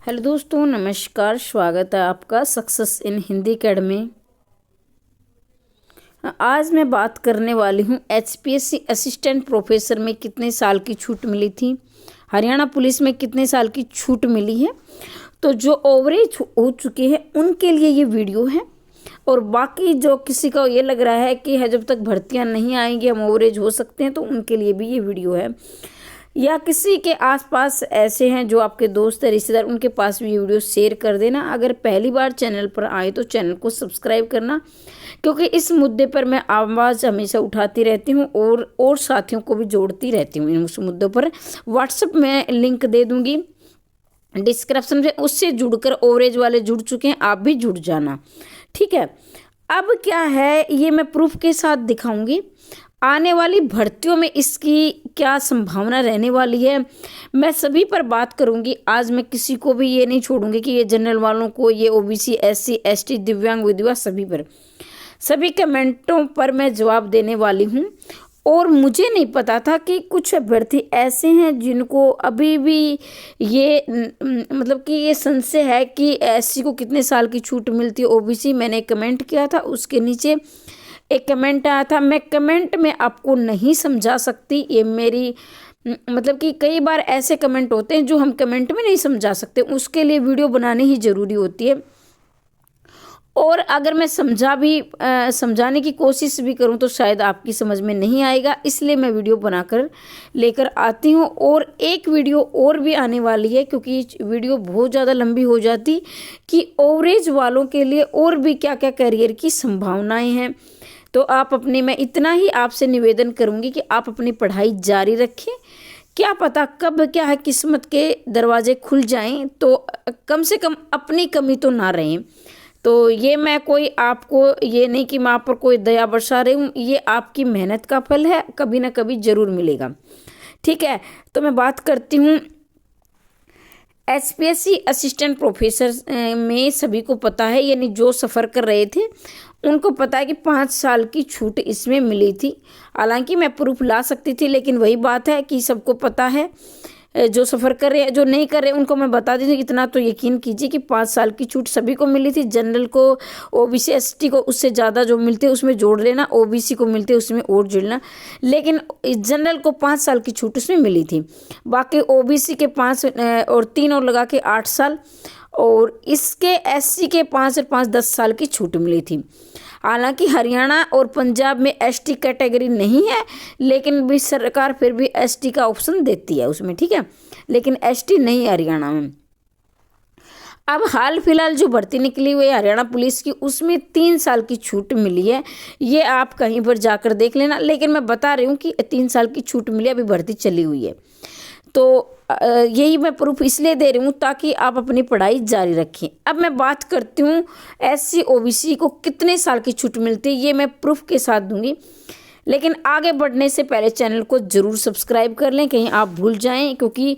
Hello दोस्तों, नमस्कार। स्वागत है आपका सक्सेस इन हिंदी अकेडमी। आज मैं बात करने वाली हूँ एचपीएससी असिस्टेंट प्रोफेसर में कितने साल की छूट मिली थी, हरियाणा पुलिस में कितने साल की छूट मिली है। तो जो ओवरेज हो चुके हैं उनके लिए ये वीडियो है, और बाकी जो किसी का ये लग रहा है कि जब तक भर्तियाँ नहीं आएंगी हम ओवरेज हो सकते हैं, तो उनके लिए भी ये वीडियो है। या किसी के आसपास ऐसे हैं जो आपके दोस्त है, रिश्तेदार, उनके पास भी ये वीडियो शेयर कर देना। अगर पहली बार चैनल पर आए तो चैनल को सब्सक्राइब करना, क्योंकि इस मुद्दे पर मैं आवाज़ हमेशा उठाती रहती हूँ और साथियों को भी जोड़ती रहती हूँ। उस मुद्दों पर व्हाट्सएप में लिंक दे दूँगी डिस्क्रिप्शन में, उससे जुड़कर ओवरेज वाले जुड़ चुके हैं, आप भी जुड़ जाना, ठीक है। अब क्या है, ये मैं प्रूफ के साथ दिखाऊंगी। आने वाली भर्तियों में इसकी क्या संभावना रहने वाली है, मैं सभी पर बात करूंगी। आज मैं किसी को भी ये नहीं छोड़ूंगी कि ये जनरल वालों को, ये ओबीसी, एससी, एसटी, दिव्यांग, विधवा, सभी पर, सभी कमेंटों पर मैं जवाब देने वाली हूँ। और मुझे नहीं पता था कि कुछ अभ्यर्थी ऐसे हैं जिनको अभी भी ये मतलब कि ये संशय है कि एससी को कितने साल की छूट मिलती है, ओबीसी। मैंने कमेंट किया था, उसके नीचे एक कमेंट आया था। मैं कमेंट में आपको नहीं समझा सकती, ये मेरी मतलब कि कई बार ऐसे कमेंट होते हैं जो हम कमेंट में नहीं समझा सकते, उसके लिए वीडियो बनानी ही ज़रूरी होती है। और अगर मैं समझाने की कोशिश भी करूं तो शायद आपकी समझ में नहीं आएगा, इसलिए मैं वीडियो बनाकर लेकर आती हूं। और एक वीडियो और भी आने वाली है, क्योंकि वीडियो बहुत ज़्यादा लंबी हो जाती कि ओवरेज वालों के लिए और भी क्या क्या करियर की संभावनाएं हैं। तो मैं इतना ही आपसे निवेदन करूंगी कि आप अपनी पढ़ाई जारी रखें। क्या पता कब क्या है, किस्मत के दरवाजे खुल जाएं, तो कम से कम अपनी कमी तो ना रहें। तो ये मैं कोई आपको ये नहीं कि मैं आप पर कोई दया बरसा रही हूँ, ये आपकी मेहनत का फल है, कभी ना कभी जरूर मिलेगा, ठीक है। तो मैं बात करती हूँ एचपीएससी असिस्टेंट प्रोफेसर में। सभी को पता है, यानी जो सफ़र कर रहे थे उनको पता है कि 5 साल की छूट इसमें मिली थी। हालांकि मैं प्रूफ ला सकती थी, लेकिन वही बात है कि सबको पता है। जो सफ़र कर रहे हैं, जो नहीं कर रहे उनको मैं बता देती हूँ। इतना तो यकीन कीजिए कि 5 साल की छूट सभी को मिली थी। जनरल को, ओबीसी, एसटी को उससे ज़्यादा जो मिलते उसमें जोड़ लेना, ओबीसी को मिलते उसमें और जोड़ना, लेकिन जनरल को 5 साल की छूट उसमें मिली थी। बाकी ओबीसी के 5 और 3 और लगा के 8 साल, और इसके एससी के 5 और 5 10 साल की छूट मिली थी। हालांकि हरियाणा और पंजाब में एसटी कैटेगरी नहीं है, लेकिन भी सरकार फिर भी एसटी का ऑप्शन देती है उसमें, ठीक है, लेकिन एसटी नहीं है हरियाणा में। अब हाल फिलहाल जो भर्ती निकली हुई है हरियाणा पुलिस की, उसमें 3 साल की छूट मिली है। ये आप कहीं पर जाकर देख लेना, लेकिन मैं बता रही हूँ कि 3 साल की छूट मिली, अभी भर्ती चली हुई है। तो यही मैं प्रूफ इसलिए दे रही हूँ ताकि आप अपनी पढ़ाई जारी रखें। अब मैं बात करती हूँ एससी ओबीसी को कितने साल की छूट मिलती है, ये मैं प्रूफ के साथ दूंगी। लेकिन आगे बढ़ने से पहले चैनल को ज़रूर सब्सक्राइब कर लें, कहीं आप भूल जाएं, क्योंकि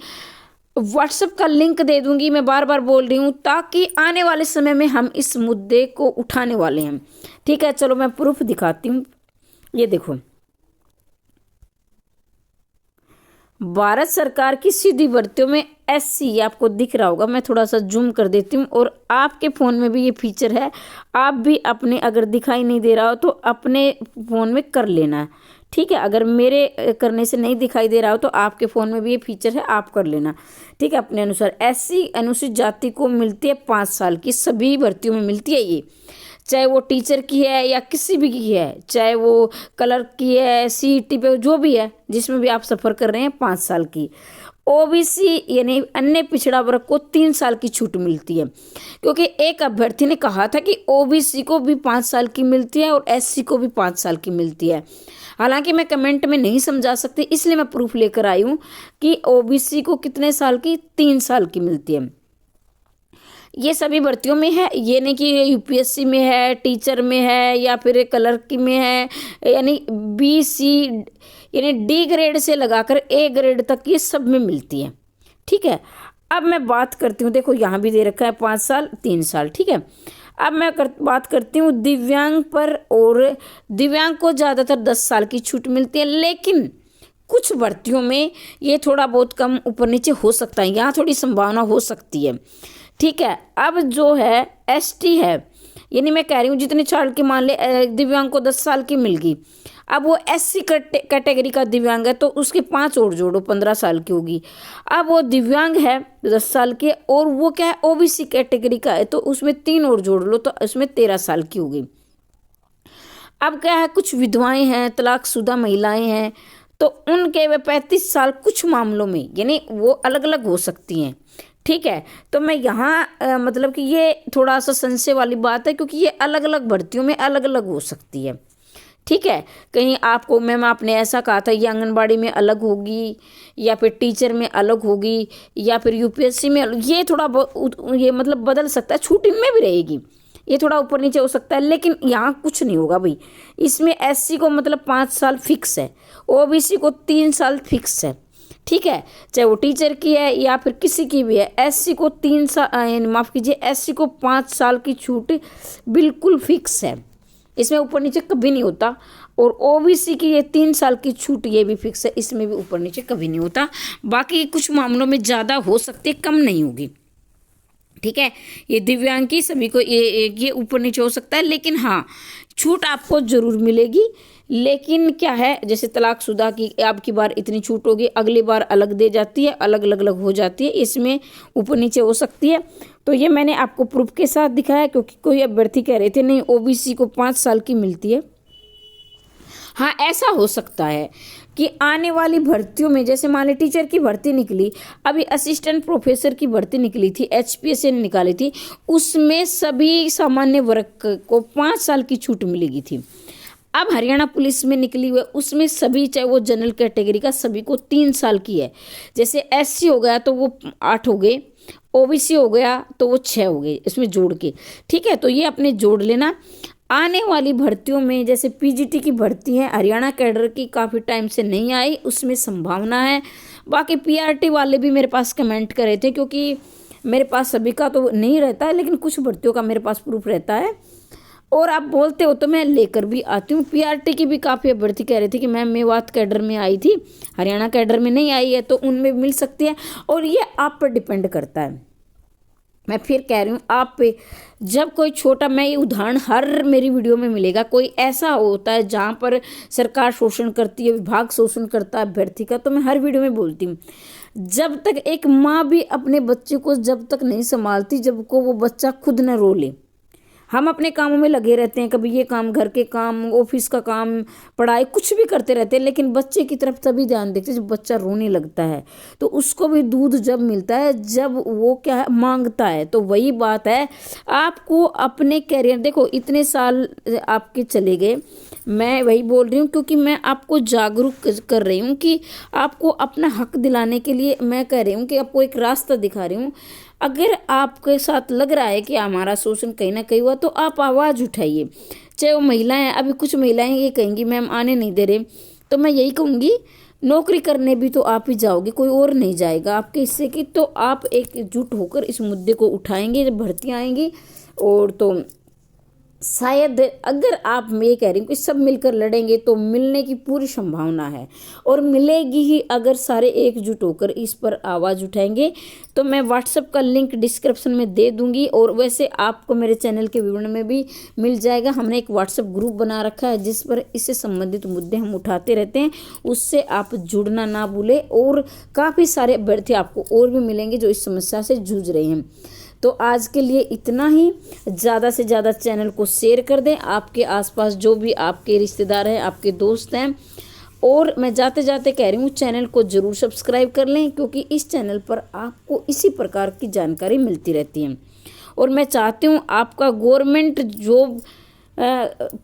व्हाट्सएप का लिंक दे दूंगी, मैं बार बार बोल रही हूँ, ताकि आने वाले समय में हम इस मुद्दे को उठाने वाले हैं, ठीक है। चलो मैं प्रूफ दिखाती हूँ। ये देखो, भारत सरकार की सीधी भर्तियों में एससी, आपको दिख रहा होगा, मैं थोड़ा सा जूम कर देती हूँ, और आपके फ़ोन में भी ये फीचर है। आप भी अपने, अगर दिखाई नहीं दे रहा हो तो अपने फ़ोन में कर लेना, ठीक है। अगर मेरे करने से नहीं दिखाई दे रहा हो तो आपके फ़ोन में भी ये फीचर है, आप कर लेना, ठीक है। अपने अनुसार एससी अनुसूचित जाति को मिलती है 5 साल की, सभी भर्तियों में मिलती है ये, चाहे वो टीचर की है या किसी भी की है, चाहे वो क्लर्क की है, सीईटी पे जो भी है, जिसमें भी आप सफ़र कर रहे हैं, 5 साल की। ओबीसी यानी अन्य पिछड़ा वर्ग को 3 साल की छूट मिलती है, क्योंकि एक अभ्यर्थी ने कहा था कि ओबीसी को भी 5 साल की मिलती है और एससी को भी 5 साल की मिलती है। हालांकि मैं कमेंट में नहीं समझा सकती, इसलिए मैं प्रूफ लेकर आई हूँ कि ओबीसी को कितने साल की, 3 साल की मिलती है। ये सभी भर्तियों में है, ये नहीं कि यूपीएससी में है, टीचर में है, या फिर क्लर्क में है, यानी बी सी यानी डी ग्रेड से लगाकर ए ग्रेड तक ये सब में मिलती है, ठीक है। अब मैं बात करती हूँ, देखो यहाँ भी दे रखा है 5 साल 3 साल, ठीक है। अब मैं बात करती हूँ दिव्यांग पर, और दिव्यांग को ज़्यादातर 10 साल की छूट मिलती है, लेकिन कुछ भर्तियों में ये थोड़ा बहुत कम ऊपर नीचे हो सकता है, यहाँ थोड़ी संभावना हो सकती है। ठीक है, अब जो है एसटी है, यानी मैं कह रही हूँ जितने साल की, मान ले दिव्यांग को 10 साल की मिल गई, अब वो एससी कैटेगरी का दिव्यांग है तो उसके 5 और जोड़ो, 15 साल की होगी। अब वो दिव्यांग है 10 साल के और वो क्या है ओबीसी कैटेगरी का है, तो उसमें 3 और जोड़ लो तो उसमें 13 साल की होगी। अब क्या है, कुछ विधवाएं हैं, तलाकशुदा महिलाएं हैं, तो उनके वे 35 साल कुछ मामलों में, यानी वो अलग अलग हो सकती हैं। ठीक है, तो मैं यहाँ मतलब कि ये थोड़ा सा संशय वाली बात है, क्योंकि ये अलग अलग भर्तियों में अलग अलग हो सकती है। ठीक है, कहीं आपको मैम आपने ऐसा कहा था ये आंगनबाड़ी में अलग होगी, या फिर टीचर में अलग होगी, या फिर यूपीएससी में ये थोड़ा ये मतलब बदल सकता है, छूट इनमें भी रहेगी, ये थोड़ा ऊपर नीचे हो सकता है, लेकिन यहाँ कुछ नहीं होगा भाई। इसमें एससी को मतलब 5 साल फिक्स है, ओबीसी को 3 साल फिक्स है। ठीक है, चाहे वो टीचर की है या फिर किसी की भी है, एससी को 3 साल, माफ़ कीजिए, एससी को 5 साल की छूट बिल्कुल फिक्स है, इसमें ऊपर नीचे कभी नहीं होता। और ओबीसी की ये 3 साल की छूट ये भी फिक्स है, इसमें भी ऊपर नीचे कभी नहीं होता। बाकी कुछ मामलों में ज़्यादा हो सकती है, कम नहीं होगी। ठीक है, ये दिव्यांग की सभी को ये ऊपर नीचे हो सकता है, लेकिन हाँ छूट आपको जरूर मिलेगी। लेकिन क्या है, जैसे तलाकशुदा की अब की बार इतनी छूट होगी, अगली बार अलग दे जाती है, अलग अलग अलग हो जाती है, इसमें ऊपर नीचे हो सकती है। तो ये मैंने आपको प्रूफ के साथ दिखाया, क्योंकि कोई अभ्यर्थी कह रहे थे नहीं ओबीसी को 5 साल की मिलती है। हाँ, ऐसा हो सकता है कि आने वाली भर्तियों में, जैसे मान ली टीचर की भर्ती निकली, अभी असिस्टेंट प्रोफेसर की भर्ती निकली थी, एचपीएससी ने निकाली थी, उसमें सभी सामान्य वर्ग को 5 साल की छूट मिलेगी थी। अब हरियाणा पुलिस में निकली हुई, उसमें सभी, चाहे वो जनरल कैटेगरी का, सभी को 3 साल की है। जैसे एससी हो गया तो वो 8 हो गए, ओबीसी हो गया तो वो 6 हो गए, इसमें जोड़ के। ठीक है, तो ये अपने जोड़ लेना। आने वाली भर्तियों में जैसे पीजीटी की भर्ती है, हरियाणा कैडर की काफ़ी टाइम से नहीं आई, उसमें संभावना है। बाकी पीआरटी वाले भी मेरे पास कमेंट कर रहे थे, क्योंकि मेरे पास सभी का तो नहीं रहता है, लेकिन कुछ भर्तियों का मेरे पास प्रूफ रहता है, और आप बोलते हो तो मैं लेकर भी आती हूँ। पीआरटी की भी काफ़ी अभ्यर्थी कह रहे थे कि मैम मेवात कैडर में आई थी, हरियाणा कैडर में नहीं आई है, तो उनमें मिल सकती है। और ये आप पर डिपेंड करता है, मैं फिर कह रही हूँ आप पे। जब कोई छोटा, मैं ये उदाहरण हर मेरी वीडियो में मिलेगा, कोई ऐसा होता है जहाँ पर सरकार शोषण करती है, विभाग शोषण करता है अभ्यर्थी का, तो मैं हर वीडियो में बोलती हूँ, जब तक एक माँ भी अपने बच्चे को जब तक नहीं संभालती, जब को वो बच्चा खुद न रो ले। हम अपने कामों में लगे रहते हैं, कभी ये काम, घर के काम, ऑफिस का काम, पढ़ाई, कुछ भी करते रहते हैं, लेकिन बच्चे की तरफ तभी ध्यान देते हैं जब बच्चा रोने लगता है। तो उसको भी दूध जब मिलता है, जब वो क्या है मांगता है। तो वही बात है, आपको अपने कैरियर, देखो इतने साल आपके चले गए, मैं वही बोल रही हूँ, क्योंकि मैं आपको जागरूक कर रही हूँ कि आपको अपना हक दिलाने के लिए मैं कह रही हूँ कि आपको एक रास्ता दिखा रही हूँ। अगर आपके साथ लग रहा है कि हमारा शोषण कहीं ना कहीं हुआ, तो आप आवाज़ उठाइए। चाहे वो महिलाएं, अभी कुछ महिलाएं ये कहेंगी मैम आने नहीं दे रहे, तो मैं यही कहूँगी नौकरी करने भी तो आप ही जाओगे, कोई और नहीं जाएगा आपके हिस्से की। तो आप एकजुट होकर इस मुद्दे को उठाएंगे जब भर्तियाँ आएंगी, और तो शायद अगर आप, मैं ये कह रही हूँ कि सब मिलकर लड़ेंगे तो मिलने की पूरी संभावना है, और मिलेगी ही अगर सारे एकजुट होकर इस पर आवाज़ उठाएंगे। तो मैं व्हाट्सएप का लिंक डिस्क्रिप्शन में दे दूंगी, और वैसे आपको मेरे चैनल के विवरण में भी मिल जाएगा। हमने एक व्हाट्सएप ग्रुप बना रखा है जिस पर इससे संबंधित मुद्दे हम उठाते रहते हैं, उससे आप जुड़ना ना भूलें। और काफ़ी सारे अभ्यर्थी आपको और भी मिलेंगे जो इस समस्या से जूझ रहे हैं। तो आज के लिए इतना ही। ज़्यादा से ज़्यादा चैनल को शेयर कर दें, आपके आसपास जो भी आपके रिश्तेदार हैं, आपके दोस्त हैं। और मैं जाते जाते कह रही हूँ चैनल को ज़रूर सब्सक्राइब कर लें, क्योंकि इस चैनल पर आपको इसी प्रकार की जानकारी मिलती रहती है। और मैं चाहती हूँ आपका गवर्नमेंट जॉब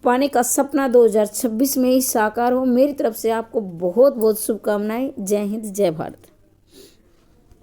पाने का सपना 2026 में ही साकार हो। मेरी तरफ से आपको बहुत बहुत शुभकामनाएं। जय हिंद, जय भारत।